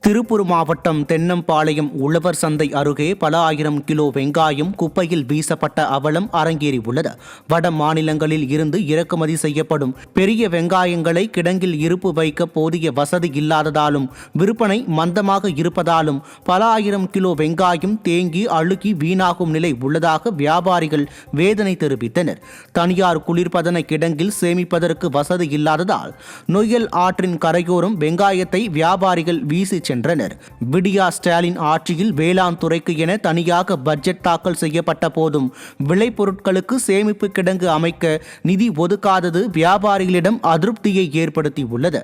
திருப்பூர் மாவட்டம் தென்னம்பாளையம் உழவர் சந்தை அருகே பல ஆயிரம் கிலோ வெங்காயம் குப்பையில் வீசப்பட்ட அவலம் அரங்கேறியுள்ளது. வட மாநிலங்களில் இருந்து இறக்குமதி செய்யப்படும் பெரிய வெங்காயங்களை கிடங்கில் இருப்பு வைக்க போதிய வசதி இல்லாததாலும் விற்பனை மந்தமாக இருப்பதாலும் பல ஆயிரம் கிலோ வெங்காயம் தேங்கி அழுகி வீணாகும் நிலை உள்ளதாக வியாபாரிகள் வேதனை தெரிவித்தனர். தனியார் குளிர்பதன கிடங்கில் சேமிப்பதற்கு வசதி இல்லாததால் நொய்யல் ஆற்றின் கரையோரம் வெங்காயத்தை வியாபாரிகள் வீசி சென்றனர். விடியா ஸ்டாலின் ஆட்சியில் வேளாண் துறைக்கு என தனியாக பட்ஜெட் தாக்கல் செய்யப்பட்ட போதும் விளைபொருட்களுக்கு சேமிப்பு கிடங்கு அமைக்க நிதி ஒதுக்காதது வியாபாரிகளிடம் அதிருப்தியை ஏற்படுத்தியுள்ளது.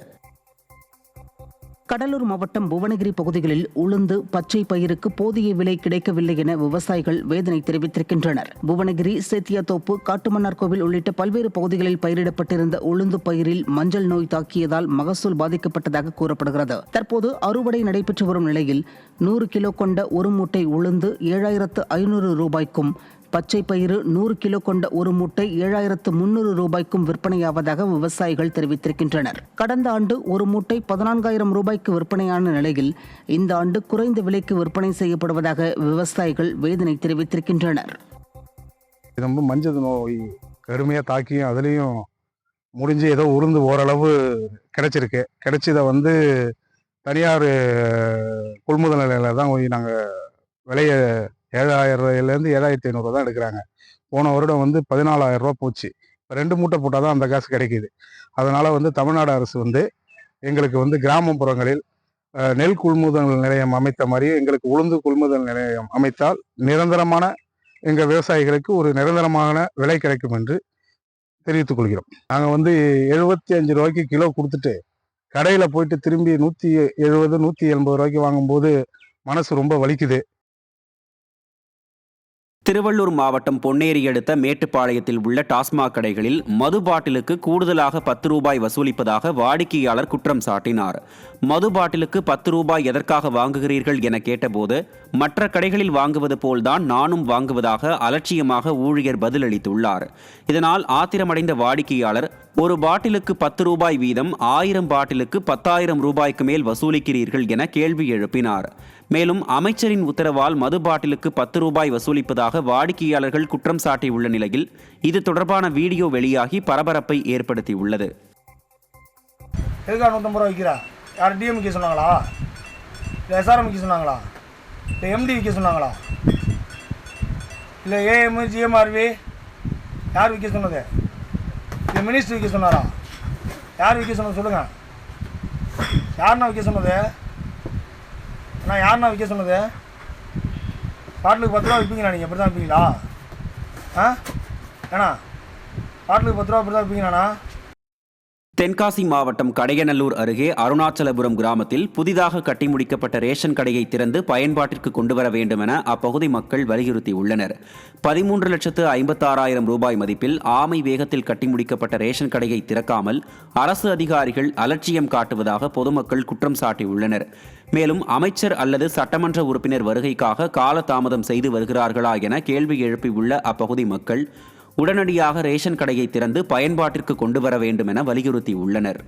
கடலூர் மாவட்டம் புவனகிரி பகுதிகளில் உளுந்து பச்சை பயிருக்கு போதிய விலை கிடைக்கவில்லை என விவசாயிகள் வேதனை தெரிவித்திருக்கின்றனர். புவனகிரி, சேத்தியாத்தோப்பு, காட்டுமன்னார் கோவில் உள்ளிட்ட பல்வேறு பகுதிகளில் பயிரிடப்பட்டிருந்த உளுந்து பயிரில் மஞ்சள் நோய் தாக்கியதால் மகசூல் பாதிக்கப்பட்டதாக கூறப்படுகிறது. தற்போது அறுவடை நடைபெற்று வரும் நிலையில் 100 கிலோ கொண்ட ஒரு மூட்டை உளுந்து 7500 ரூபாய்க்கும், பச்சை பயிறு 100 கிலோ கொண்ட ஒரு மூட்டை 7300 ரூபாய்க்கும் விற்பனையாவதாக விவசாயிகள் தெரிவித்திருக்கின்றனர். கடந்த ஆண்டு ஒரு மூட்டை 14000 ரூபாய்க்கு விற்பனையான நிலையில் இந்த ஆண்டு குறைந்த விலைக்கு விற்பனை செய்யப்படுவதாக விவசாயிகள் வேதனை தெரிவித்திருக்கின்றனர். ரொம்ப மஞ்சள் நோய் கடுமையாக தாக்கியும் அதுலேயும் முடிஞ்சு ஏதோ உருந்து ஓரளவு கிடைச்சிருக்கு. கிடைச்சதை தனியார் கொள்முதல் நிலையில் தான் போய் நாங்கள் விலையை 7000 ரூபாயிலேருந்து 7500 தான் எடுக்கிறாங்க. போன வருடம் 14000 ரூபா போச்சு. இப்போ 2 மூட்டை போட்டால் தான் அந்த காசு கிடைக்கிது. அதனால் தமிழ்நாடு அரசு எங்களுக்கு கிராமப்புறங்களில் நெல் கொள்முதல் நிலையம் அமைத்த மாதிரி எங்களுக்கு உளுந்து கொள்முதல் நிலையம் அமைத்தால் நிரந்தரமான எங்கள் விவசாயிகளுக்கு ஒரு நிரந்தரமான விலை கிடைக்கும் என்று தெரிவித்துக் கொள்கிறோம். நாங்கள் 75 ரூபாய்க்கு கிலோ கொடுத்துட்டு கடையில் போயிட்டு திரும்பி 170 180 ரூபாய்க்கு வாங்கும்போது மனசு ரொம்ப வலிக்குது. திருவள்ளூர் மாவட்டம் பொன்னேரி அடுத்த மேட்டுப்பாளையத்தில் உள்ள டாஸ்மாக் கடைகளில் மது பாட்டிலுக்கு கூடுதலாக 10 ரூபாய் வசூலிப்பதாக வாடிக்கையாளர் குற்றம் சாட்டினார். மது பாட்டிலுக்கு 10 ரூபாய் எதற்காக வாங்குகிறீர்கள் என கேட்டபோது மற்ற கடைகளில் வாங்குவது போல்தான் நானும் வாங்குவதாக அலட்சியமாக ஊழியர் பதிலளித்துள்ளார். இதனால் ஆத்திரமடைந்த வாடிக்கையாளர் ஒரு பாட்டிலுக்கு 10 ரூபாய் வீதம் 1000 பாட்டிலுக்கு 10,000 ரூபாய்க்கு மேல் வசூலிக்கிறீர்கள் என கேள்வி எழுப்பினார். மேலும் அமைச்சரின் உத்தரவால் மது பாட்டிலுக்கு 10 ரூபாய் வசூலிப்பதாக வாடிக்கையாளர்கள் குற்றம் சாட்டியுள்ள நிலையில் இது தொடர்பான வீடியோ வெளியாகி பரபரப்பை ஏற்படுத்தியுள்ளது. எதுக்காக 150 ரூபா விற்கிறா? யார் டிஎம் விற்க சொன்னாங்களா? இல்லை எஸ்ஆர்எம் விற்க சொன்னாங்களா? இல்லை எம்டி விற்க சொன்னாங்களா? இல்லை ஏஎம் ஜிஎம்ஆர்வி யார் விற்க சொன்னது? இல்லை மினிஸ்டர் விற்க சொன்னாரா? யார் விற்க சொன்னது சொல்லுங்கள். யாருன்னா விற்க சொன்னது? அண்ணா யாருண்ணா விற்க சொன்னது? பாட்டிலுக்கு 10 ரூபா விற்பீங்களா? நீங்கள் எப்படி தான் விற்பீங்களா? ஏண்ணா பாட்டிலுக்கு 10 ரூபா அப்படி தான் விற்பீங்களாண்ணா? தென்காசி மாவட்டம் கடையநல்லூர் அருகே அருணாச்சலபுரம் கிராமத்தில் புதிதாக கட்டி முடிக்கப்பட்ட ரேஷன் கடையை திறந்து பயன்பாட்டிற்கு கொண்டுவர வேண்டும் என அப்பகுதி மக்கள் வலியுறுத்தியுள்ளனர். 13,56,000 ரூபாய் மதிப்பில் ஆமை வேகத்தில் கட்டி முடிக்கப்பட்ட ரேஷன் கடையை திறக்காமல் அரசு அதிகாரிகள் அலட்சியம் காட்டுவதாக பொதுமக்கள் குற்றம் சாட்டியுள்ளனர். மேலும் அமைச்சர் அல்லது சட்டமன்ற உறுப்பினர் வருகைக்காக காலதாமதம் செய்து வருகிறார்களா என கேள்வி எழுப்பியுள்ள அப்பகுதி மக்கள் உடனடியாக ரேஷன் கடையை திறந்து பயன்பாட்டிற்கு கொண்டு வர வேண்டும் என வலியுறுத்தியுள்ளனர்.